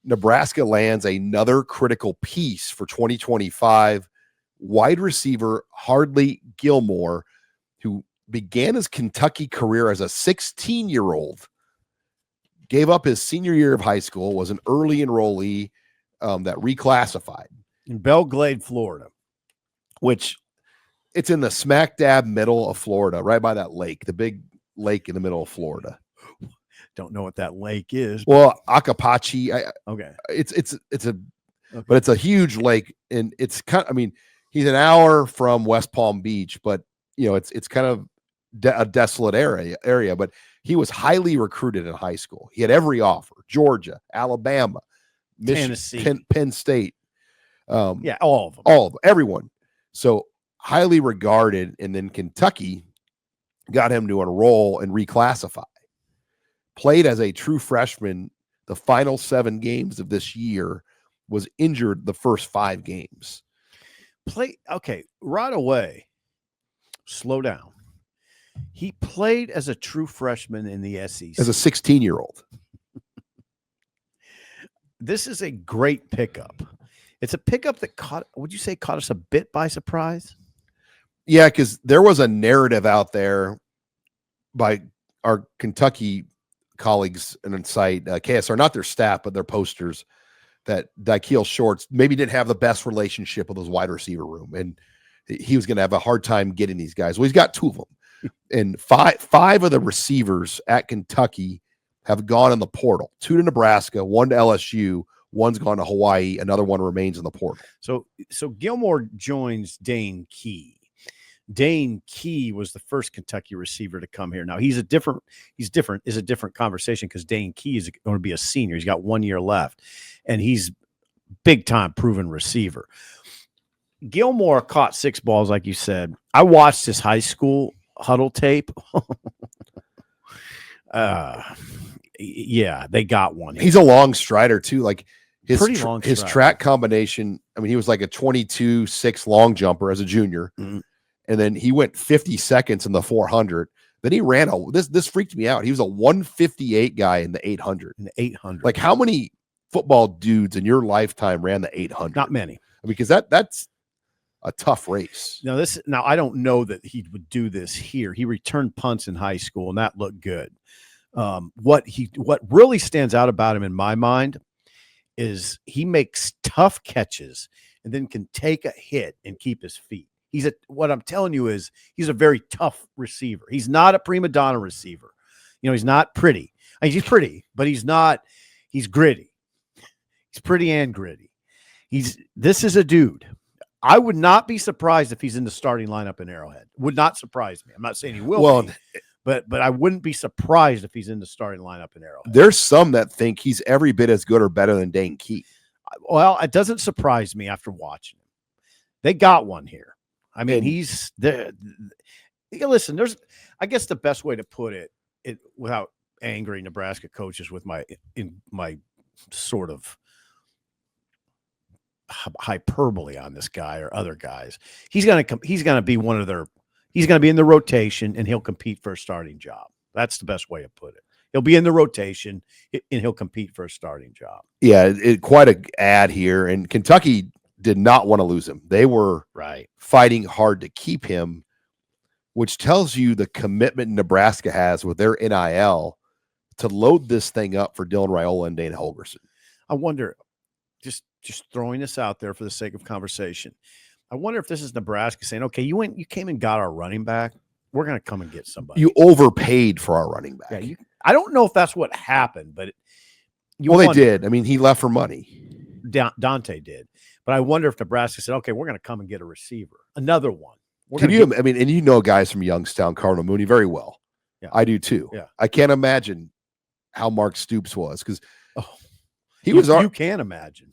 Nebraska lands another critical piece for 2025, wide receiver Hardley Gilmore, who began his Kentucky career as a 16-year-old, gave up his senior year of high school, was an early enrollee that reclassified. In Belglade, Florida. Which it's in the smack dab middle of Florida, right by that lake, the big lake in the middle of Florida. Don't know what that lake is. Well, Acapachi. Okay. But it's a huge lake, and it's kind of, I mean, he's an hour from West Palm Beach, but it's kind of a desolate area, but he was highly recruited in high school. He had every offer: Georgia, Alabama, Michigan, Tennessee, Penn State. All of them, everyone. So highly regarded, and then Kentucky got him to enroll and reclassify. Played as a true freshman the final 7 games of this year, was injured the first 5 games. Right away, slow down. He played as a true freshman in the SEC. As a 16-year-old. This is a great pickup. It's a pickup that caught us a bit by surprise? Yeah, because there was a narrative out there by our Kentucky colleagues and site, KSR, not their staff, but their posters, that Dykeel Shorts maybe didn't have the best relationship with his wide receiver room, and he was going to have a hard time getting these guys. Well, he's got 2 of them, and five of the receivers at Kentucky have gone in the portal. 2 to Nebraska, 1 to LSU, 1's gone to Hawaii, another 1 remains in the portal. So Gilmore joins Dane Key. Dane Key was the first Kentucky receiver to come here. Now is a different conversation, because Dane Key is going to be a senior. He's got 1 year left, and he's big time proven receiver. Gilmore caught 6 balls, like you said. I watched his high school huddle tape. They got one. He's a long strider too. Like his track combination. I mean, he was like a 22.6 long jumper as a junior. Mm-hmm. And then he went 50 seconds in the 400. Then he ran this freaked me out. He was a 158 guy in the 800. Like, how many football dudes in your lifetime ran the 800? Not many. Because that's a tough race. Now I don't know that he would do this here. He returned punts in high school, and that looked good. What really stands out about him in my mind is he makes tough catches and then can take a hit and keep his feet. What I'm telling you is he's a very tough receiver. He's not a prima donna receiver. He's not pretty. I mean, he's pretty, but he's gritty. He's pretty and gritty. This is a dude. I would not be surprised if he's in the starting lineup in Arrowhead. Would not surprise me. I'm not saying he will be, but I wouldn't be surprised if he's in the starting lineup in Arrowhead. There's some that think he's every bit as good or better than Dane Key. Well, it doesn't surprise me after watching him. They got one here. I mean, he's there. Listen, I guess the best way to put it without angering Nebraska coaches with my sort of hyperbole on this guy or other guys, he's going to be he's going to be in the rotation, and he'll compete for a starting job. That's the best way to put it. He'll be in the rotation, and he'll compete for a starting job. Yeah, quite an ad here, and Kentucky did not want to lose him. They were fighting hard to keep him, which tells you the commitment Nebraska has with their NIL to load this thing up for Dylan Raiola and Dana Holgorsen. I wonder, just throwing this out there for the sake of conversation, I wonder if this is Nebraska saying, okay, you came and got our running back. We're going to come and get somebody. You overpaid for our running back. Yeah, I don't know if that's what happened, but they did. I mean, he left for money. Dante did. But I wonder if Nebraska said, okay, we're going to come and get a receiver. Another one. And guys from Youngstown, Cardinal Mooney, very well. Yeah. I do too. Yeah. I can't imagine how Mark Stoops was, because you can imagine.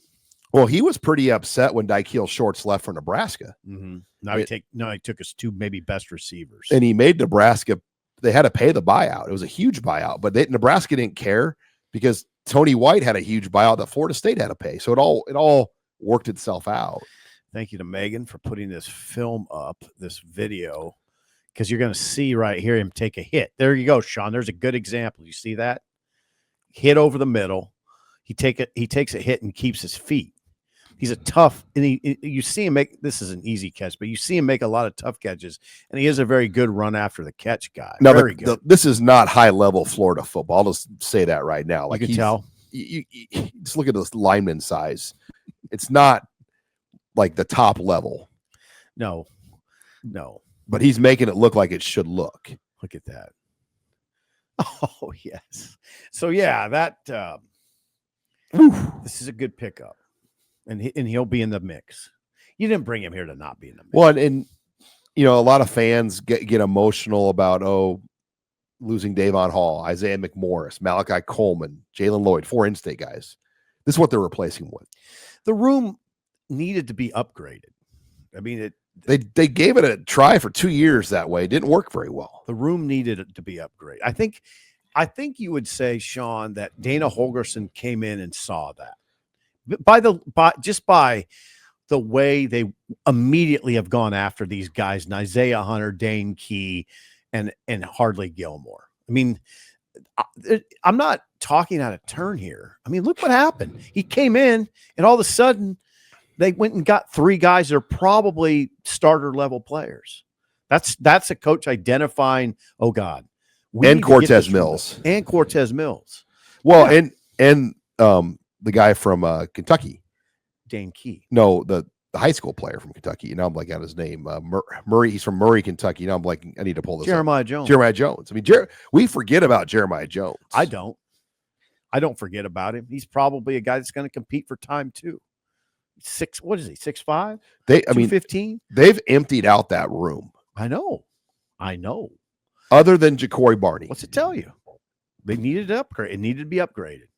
Well, he was pretty upset when Dykeel Shorts left for Nebraska. Mm-hmm. He took his 2 maybe best receivers. And he made Nebraska, they had to pay the buyout. It was a huge buyout, but Nebraska didn't care, because Tony White had a huge buyout that Florida State had to pay. So it all worked itself out. Thank you to Megan for putting this film up, this video, because you're going to see right here him take a hit. There you go, Sean. There's a good example. You see that? Hit over the middle. He takes a hit and keeps his feet. He's a tough, and you see him make, this is an easy catch, but you see him make a lot of tough catches, and he is a very good run after the catch guy. Now, Very good. This is not high level Florida football. I'll just say that right now. Like you can tell. You just look at this lineman size. It's not like the top level. No. But he's making it look like it should look. Look at that. Oh, yes. So, yeah, that this is a good pickup. And he'll be in the mix. You didn't bring him here to not be in the mix. Well, and a lot of fans get emotional about losing Davon Hall, Isaiah McMorris, Malachi Coleman, Jalen Lloyd, 4 in-state guys. This is what they're replacing with. The room needed to be upgraded. I mean, they gave it a try for 2 years that way. It didn't work very well. The room needed to be upgraded. I think you would say, Sean, that Dana Holgerson came in and saw that. By the way they immediately have gone after these guys, Isaiah Hunter, Dane Key, and Hardley Gilmore. I mean, I'm not talking out of turn here. I mean, look what happened. He came in, and all of a sudden, they went and got 3 guys that are probably starter level players. That's a coach identifying. Oh God, and Cortez Mills. Well, yeah. and the guy from Kentucky, Dane Key. No, the high school player from Kentucky. Now I'm blanking on his name. Murray. He's from Murray, Kentucky. Now I'm blanking. I need to pull this. Jeremiah Jones. I mean, we forget about Jeremiah Jones. I don't forget about him. He's probably a guy that's going to compete for time too. What is he? 6'5"? 215? They've emptied out that room. I know. Other than Ja'Cory Barney. What's it tell you? They needed to upgrade. It needed to be upgraded.